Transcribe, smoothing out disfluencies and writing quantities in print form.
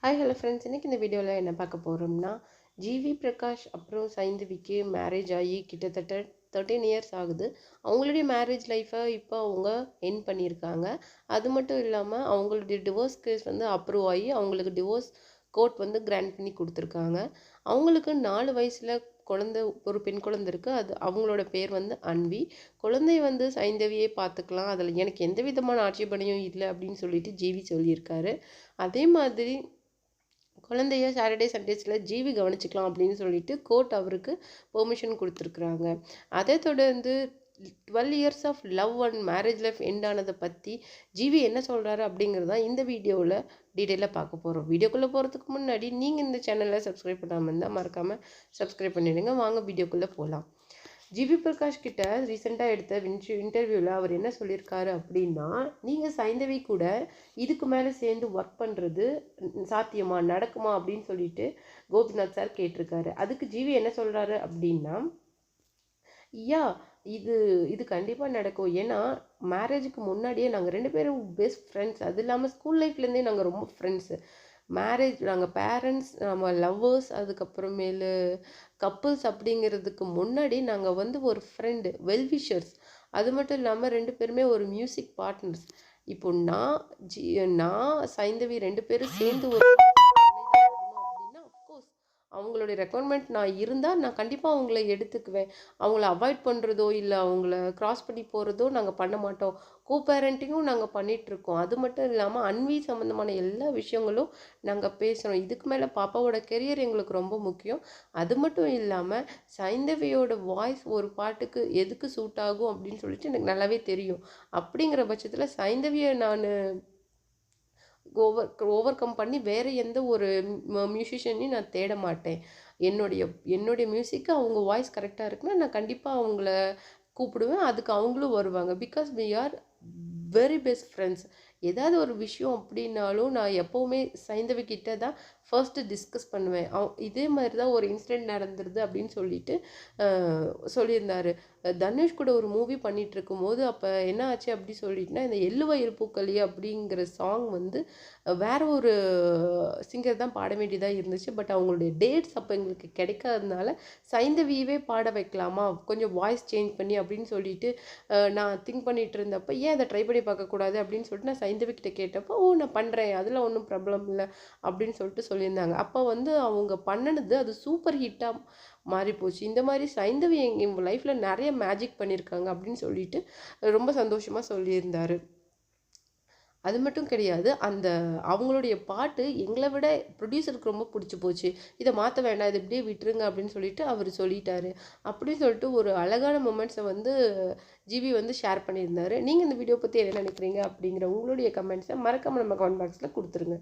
Hi hello friends, இன்றைக்கி இந்த வீடியோவில் என்ன பார்க்க போகிறோம்னா, ஜிவி பிரகாஷ் அப்புறம் சைந்தவிக்கு மேரேஜ் ஆகி கிட்டத்தட்ட 13 இயர்ஸ் ஆகுது. அவங்களுடைய மேரேஜ் லைஃப்பை இப்போ அவங்க எண்ட் பண்ணியிருக்காங்க. அது மட்டும் இல்லாமல் அவங்களுடைய டிவோர்ஸ் கேஸ் வந்து அப்ரூவ் ஆகி அவங்களுக்கு டிவோர்ஸ் கோர்ட் வந்து கிராண்ட் பண்ணி கொடுத்துருக்காங்க. அவங்களுக்கு 4 வயசில் குழந்தை, ஒரு பெண் குழந்தை இருக்குது. அது அவங்களோட பேர் வந்து அன்வி. குழந்தை வந்து சைந்தவியே பார்த்துக்கலாம், அதில் எனக்கு எந்த விதமான ஆட்சேபனையும் இல்லை அப்படின்னு சொல்லிட்டு ஜிவி சொல்லியிருக்காரு. அதே மாதிரி குழந்தைய சாட்டர்டே சண்டேஸில் ஜிவி கவனிச்சிக்கலாம் அப்படின்னு சொல்லிட்டு கோர்ட் அவருக்கு பெர்மிஷன் கொடுத்துருக்குறாங்க. அதை தொடர்ந்து 12 years of love and marriage life end ஆனதை பற்றி ஜிவி என்ன சொல்கிறாரு அப்படிங்கிறது தான் இந்த வீடியோவில் டீட்டெயிலாக பார்க்க போகிறோம். வீடியோக்குள்ளே போகிறதுக்கு முன்னாடி நீங்கள் இந்த சேனலை சப்ஸ்கிரைப் பண்ணாமல் இருந்தால் மறக்காமல் சப்ஸ்கிரைப் பண்ணிடுங்க. வாங்க வீடியோக்குள்ளே போகலாம். ஜிவி பிரகாஷ் கிட்ட ரீசெண்டாக எடுத்த இன்டர்வியூவில் அவர் என்ன சொல்லியிருக்காரு அப்படின்னா, நீங்கள் சைந்தவி கூட இதுக்கு மேலே சேர்ந்து ஒர்க் பண்ணுறது சாத்தியமா, நடக்குமா அப்படின்னு சொல்லிட்டு கோபிநாத் சார் கேட்டிருக்காரு. அதுக்கு ஜிவி என்ன சொல்கிறாரு அப்படின்னா, யா இது இது கண்டிப்பாக நடக்கும். ஏன்னா மேரேஜுக்கு முன்னாடியே நாங்கள் 2 பேரும் பெஸ்ட் ஃப்ரெண்ட்ஸ். அது இல்லாமல் ஸ்கூல் லைஃப்லேருந்தே நாங்கள் ரொம்ப ஃப்ரெண்ட்ஸு. மேரேஜ் நாங்கள் பேரண்ட்ஸ், நம்ம லவ்வர்ஸ், அதுக்கப்புறமேலு கப்புள்ஸ் அப்படிங்கிறதுக்கு முன்னாடி நாங்கள் வந்து ஒரு ஃப்ரெண்டு, வெல்விஷர்ஸ். அது மட்டும் இல்லாமல் 2 பேருமே ஒரு மியூசிக் பார்ட்னர்ஸ். இப்போ நான் சைந்தவி 2 பேரும் சேர்ந்து ஒரு அப்படின்னா அஃப்கோர்ஸ் அவங்களுடைய ரெக்குவயர்மெண்ட் நான் இருந்தால் நான் கண்டிப்பாக அவங்கள எடுத்துக்குவேன். அவங்கள அவாய்ட் பண்ணுறதோ இல்லை அவங்கள கிராஸ் பண்ணி போகிறதோ நாங்கள் பண்ண மாட்டோம். கோ பேரண்டிங்கும் நாங்கள் பண்ணிகிட்ருக்கோம். அது மட்டும் இல்லாமல் அன்வி சம்மந்தமான எல்லா விஷயங்களும் நாங்கள் பேசுகிறோம். இதுக்கு மேலே பாப்பாவோட கெரியர் எங்களுக்கு ரொம்ப முக்கியம். அது மட்டும் இல்லாமல் சைந்தவியோட வாய்ஸ் ஒரு பாட்டுக்கு எதுக்கு சூட் ஆகும் அப்படின்னு சொல்லிட்டு எனக்கு நல்லாவே தெரியும். அப்படிங்கிற பட்சத்தில் சைந்தவியை நான் ஓவர் கம் பண்ணி வேறு எந்த ஒரு மியூசிஷியனையும் நான் தேட மாட்டேன். என்னுடைய மியூசிக்கு அவங்க வாய்ஸ் கரெக்டாக இருக்குன்னா நான் கண்டிப்பாக அவங்கள கூப்பிடுவேன். அதுக்கு அவங்களும் வருவாங்க. Because we are very best friends. ஏதாவது ஒரு விஷயம் அப்படின்னாலும் நான் எப்போவுமே சைந்தவி கிட்ட தான் ஃபர்ஸ்ட்டு டிஸ்கஸ் பண்ணுவேன். இதே மாதிரி தான் ஒரு இன்சிடெண்ட் நடந்துருது அப்படின்னு சொல்லிட்டு சொல்லியிருந்தார். தனுஷ் கூட ஒரு மூவி பண்ணிகிட்டு இருக்கும்போது அப்போ என்ன ஆச்சு அப்படி சொல்லிட்டுனா, இந்த எள்ளுவயிறு பூக்களி அப்படிங்கிற சாங் வந்து வேறு ஒரு சிங்கர் தான் பாட வேண்டியதாக இருந்துச்சு. பட் அவங்களுடைய டேட்ஸ் அப்போ எங்களுக்கு கிடைக்காததுனால சைந்தவியவே பாட வைக்கலாமா, கொஞ்சம் வாய்ஸ் சேஞ்ச் பண்ணி அப்படின்னு சொல்லிட்டு நான் திங்க் பண்ணிகிட்டு இருந்தப்போ, ஏன் அதை ட்ரை பண்ணி பார்க்கக்கூடாது அப்படின்னு சொல்லிட்டு நான் சைந்தவி கிட்ட கேட்டப்போ, நான் பண்ணுறேன், அதில் ஒன்றும் ப்ராப்ளம் இல்லை அப்படின்னு சொல்லிட்டு சொல்லியிருந்தாங்க. அப்போ வந்து அவங்க பண்ணினது அது சூப்பர் ஹிட்டாக மாறி போச்சு. இந்த மாதிரி சைந்தவி எங்கள் லைஃப்பில் நிறைய மேஜிக் பண்ணியிருக்காங்க அப்படின்னு சொல்லிட்டு ரொம்ப சந்தோஷமாக சொல்லியிருந்தார். அது மட்டும் கிடையாது, அந்த அவங்களுடைய பாட்டு எங்களை விட ப்ரொடியூசருக்கு ரொம்ப பிடிச்சி போச்சு. இதை மாற்ற வேண்டாம், இதை இப்படியே விட்டுருங்க அப்படின்னு சொல்லிட்டு அவர் சொல்லிட்டாரு. அப்படின்னு சொல்லிட்டு ஒரு அழகான மொமெண்ட்ஸை வந்து ஜிவி வந்து ஷேர் பண்ணியிருந்தாரு. நீங்கள் இந்த வீடியோ பற்றி என்ன நினைக்கிறீங்க அப்படிங்கிற உங்களுடைய கமெண்ட்ஸை மறக்காமல் நம்ம கமெண்ட் பாக்ஸில் கொடுத்துருங்க.